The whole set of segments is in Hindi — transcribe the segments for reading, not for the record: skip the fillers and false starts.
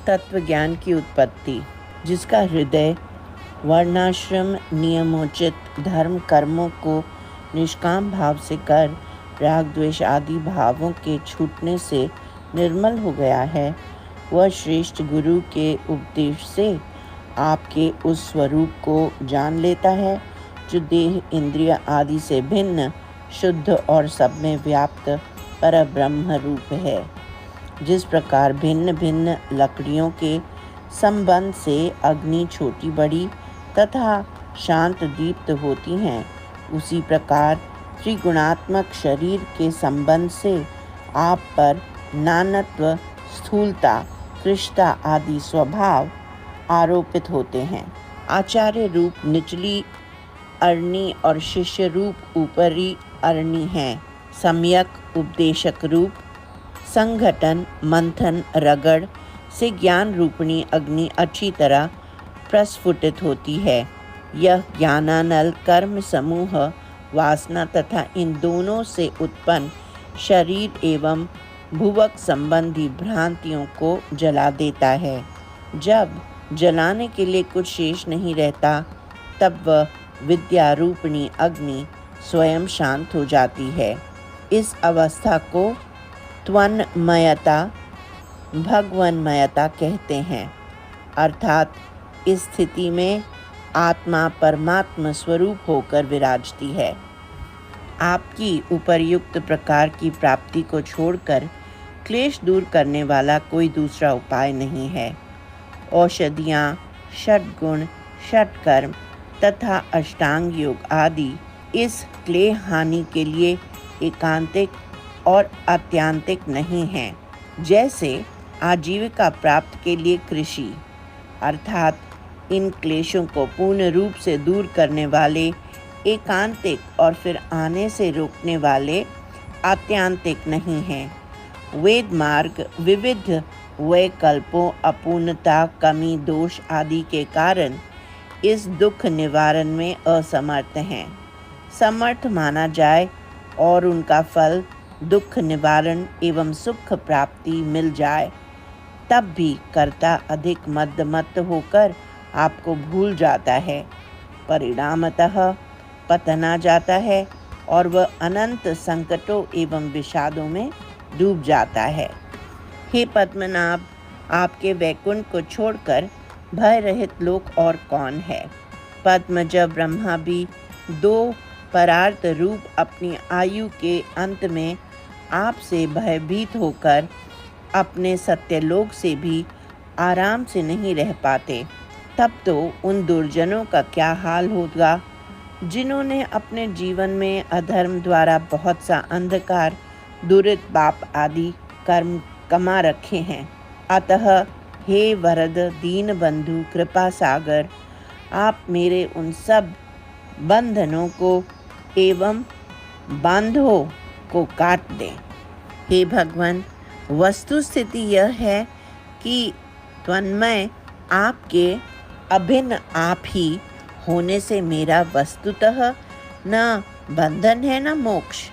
तत्व ज्ञान की उत्पत्ति, जिसका हृदय वर्णाश्रम नियमोचित धर्म कर्मों को निष्काम भाव से कर राग द्वेष आदि भावों के छूटने से निर्मल हो गया है, वह श्रेष्ठ गुरु के उपदेश से आपके उस स्वरूप को जान लेता है जो देह इंद्रिय आदि से भिन्न शुद्ध और सब में व्याप्त परब्रह्म रूप है। जिस प्रकार भिन्न भिन्न लकड़ियों के संबंध से अग्नि छोटी बड़ी तथा शांत दीप्त होती हैं, उसी प्रकार त्रिगुणात्मक शरीर के संबंध से आप पर नानत्व, स्थूलता, कृष्णता आदि स्वभाव आरोपित होते हैं। आचार्य रूप निचली अरणी और शिष्य रूप ऊपरी अरणी हैं। सम्यक उपदेशक रूप संघटन, मंथन, रगड़ से ज्ञान रूपिणी अग्नि अच्छी तरह प्रस्फुटित होती है। यह ज्ञानानल कर्म समूह वासना तथा इन दोनों से उत्पन्न शरीर एवं भुवक संबंधी भ्रांतियों को जला देता है। जब जलाने के लिए कुछ शेष नहीं रहता, तब वह विद्या रूपिणी अग्नि स्वयं शांत हो जाती है। इस अवस्था को त्वन्मयता, भगवन्मयता कहते हैं। अर्थात इस स्थिति में आत्मा परमात्मा स्वरूप होकर विराजती है। आपकी उपर्युक्त प्रकार की प्राप्ति को छोड़कर क्लेश दूर करने वाला कोई दूसरा उपाय नहीं है। औषधियाँ, षट्गुण, षट्कर्म तथा अष्टांग योग आदि इस क्लेश हानि के लिए एकांतिक और आत्यांतिक नहीं हैं। जैसे आजीविका प्राप्त के लिए कृषि, अर्थात इन क्लेशों को पूर्ण रूप से दूर करने वाले एकांतिक और फिर आने से रोकने वाले आत्यांतिक नहीं हैं। वेद मार्ग विविध वैकल्पों, अपूर्णता, कमी, दोष आदि के कारण इस दुख निवारण में असमर्थ हैं। समर्थ माना जाए और उनका फल दुख निवारण एवं सुख प्राप्ति मिल जाए, तब भी कर्ता अधिक मदमत्त होकर आपको भूल जाता है। परिणामतः पतना जाता है और वह अनंत संकटों एवं विषादों में डूब जाता है। हे पद्मनाभ, आपके वैकुंठ को छोड़कर भय रहित लोक और कौन है? पद्मज ब्रह्मा भी दो परार्थ रूप अपनी आयु के अंत में आपसे भयभीत होकर अपने सत्यलोक से भी आराम से नहीं रह पाते। तब तो उन दुर्जनों का क्या हाल होगा जिन्होंने अपने जीवन में अधर्म द्वारा बहुत सा अंधकार, दुरित, पाप आदि कर्म कमा रखे हैं। अतः हे वरद दीन बंधु कृपा सागर, आप मेरे उन सब बंधनों को एवं बांधों को काट दें। हे भगवान, वस्तु स्थिति यह है कि त्वन्मय आपके अभिन्न आप ही होने से मेरा वस्तुतः न बंधन है न मोक्ष।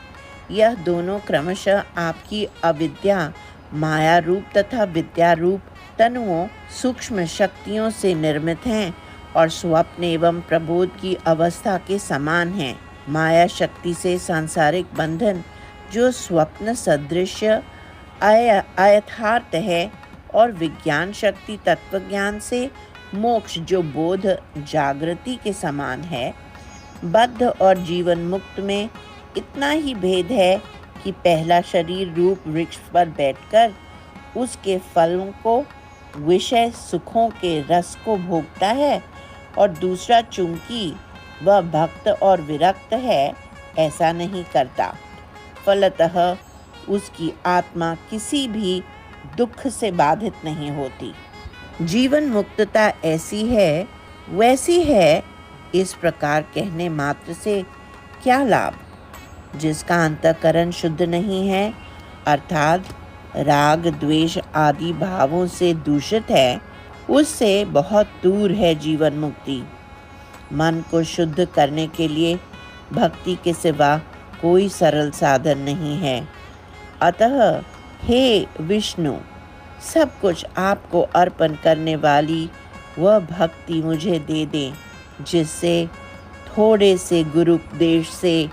यह दोनों क्रमशः आपकी अविद्या, माया रूप तथा विद्या रूप तनुओं, सूक्ष्म शक्तियों से निर्मित हैं और स्वप्न एवं प्रबोध की अवस्था के समान हैं। माया शक्ति से सांसारिक बंधन जो स्वप्न सदृश अयथार्थ है, और विज्ञान शक्ति तत्वज्ञान से मोक्ष जो बोध जागृति के समान है। बद्ध और जीवन मुक्त में इतना ही भेद है कि पहला शरीर रूप वृक्ष पर बैठकर उसके फलों को, विषय सुखों के रस को भोगता है, और दूसरा चूंकि वह भक्त और विरक्त है, ऐसा नहीं करता। फलतः उसकी आत्मा किसी भी दुख से बाधित नहीं होती। जीवन मुक्तता ऐसी है वैसी है, इस प्रकार कहने मात्र से क्या लाभ? जिसका अंतःकरण शुद्ध नहीं है, अर्थात राग द्वेष आदि भावों से दूषित है, उससे बहुत दूर है जीवन मुक्ति। मन को शुद्ध करने के लिए भक्ति के सिवा कोई सरल साधन नहीं है। अतः हे विष्णु, सब कुछ आपको अर्पण करने वाली वह भक्ति मुझे दे दें, जिससे थोड़े से गुरु उपदेश से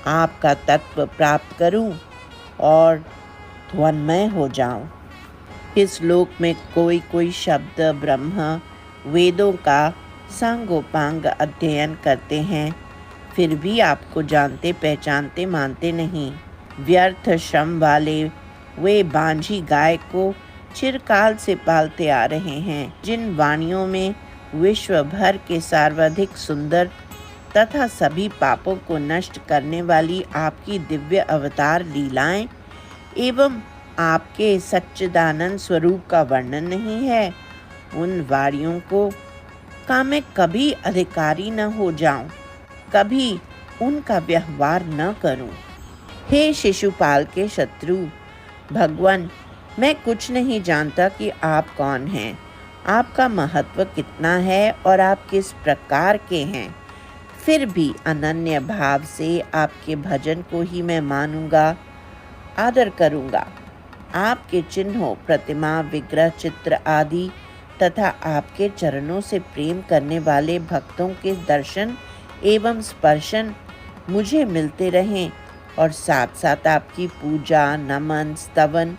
आपका तत्व प्राप्त करूं और ध्वन्मय हो जाऊं। इस लोक में कोई कोई शब्द ब्रह्म वेदों का सांगोपांग अध्ययन करते हैं, फिर भी आपको जानते पहचानते मानते नहीं। व्यर्थ श्रम वाले वे बांझी गाय को चिरकाल से पालते आ रहे हैं, जिन वाणियों में विश्व भर के सर्वाधिक सुंदर तथा सभी पापों को नष्ट करने वाली आपकी दिव्य अवतार लीलाएं एवं आपके सच्चिदानंद स्वरूप का वर्णन नहीं है, उन वाणियों को का मैं कभी अधिकारी न हो जाऊं, कभी उनका व्यवहार न करूं। हे शिशुपाल के शत्रु भगवान, मैं कुछ नहीं जानता कि आप कौन हैं, आपका महत्व कितना है और आप किस प्रकार के हैं। फिर भी अनन्य भाव से आपके भजन को ही मैं मानूंगा, आदर करूंगा। आपके चिन्हों, प्रतिमा, विग्रह, चित्र आदि तथा आपके चरणों से प्रेम करने वाले भक्तों के दर्शन एवं स्पर्शन मुझे मिलते रहें और साथ साथ आपकी पूजा, नमन, स्तवन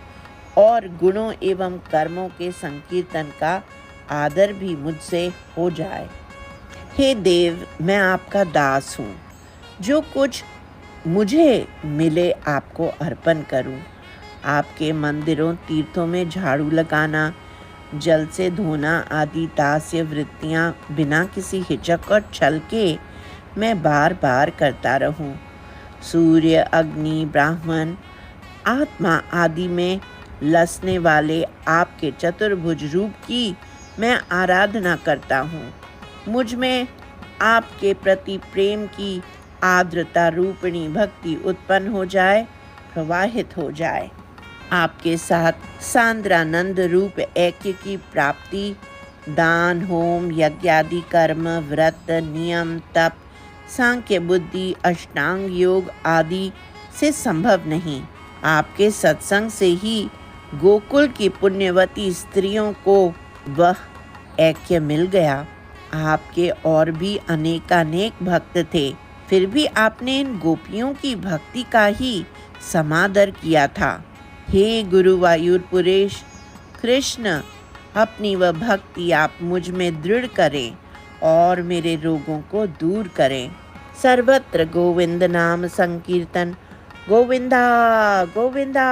और गुणों एवं कर्मों के संकीर्तन का आदर भी मुझसे हो जाए। हे देव, मैं आपका दास हूँ, जो कुछ मुझे मिले आपको अर्पण करूँ। आपके मंदिरों, तीर्थों में झाड़ू लगाना, जल से धोना आदि दास्य वृत्तियाँ बिना किसी हिचक और छल के मैं बार बार करता रहूं। सूर्य, अग्नि, ब्राह्मण, आत्मा आदि में लसने वाले आपके चतुर्भुज रूप की मैं आराधना करता हूँ। मुझ में आपके प्रति प्रेम की आर्द्रता रूपिणी भक्ति उत्पन्न हो जाए, प्रवाहित हो जाए। आपके साथ सांद्रानंद रूप ऐक्य की प्राप्ति दान, होम, यज्ञ आदि कर्म, व्रत, नियम, तप, सांख्य बुद्धि, अष्टांग योग आदि से संभव नहीं। आपके सत्संग से ही गोकुल की पुण्यवती स्त्रियों को वह ऐक्य मिल गया। आपके और भी अनेकानेक भक्त थे, फिर भी आपने इन गोपियों की भक्ति का ही समादर किया था। हे गुरुवायूरपुरेश कृष्ण, अपनी वह भक्ति आप मुझ में दृढ़ करें और मेरे रोगों को दूर करें। सर्वत्र गोविंद नाम संकीर्तन, गोविंदा गोविंदा।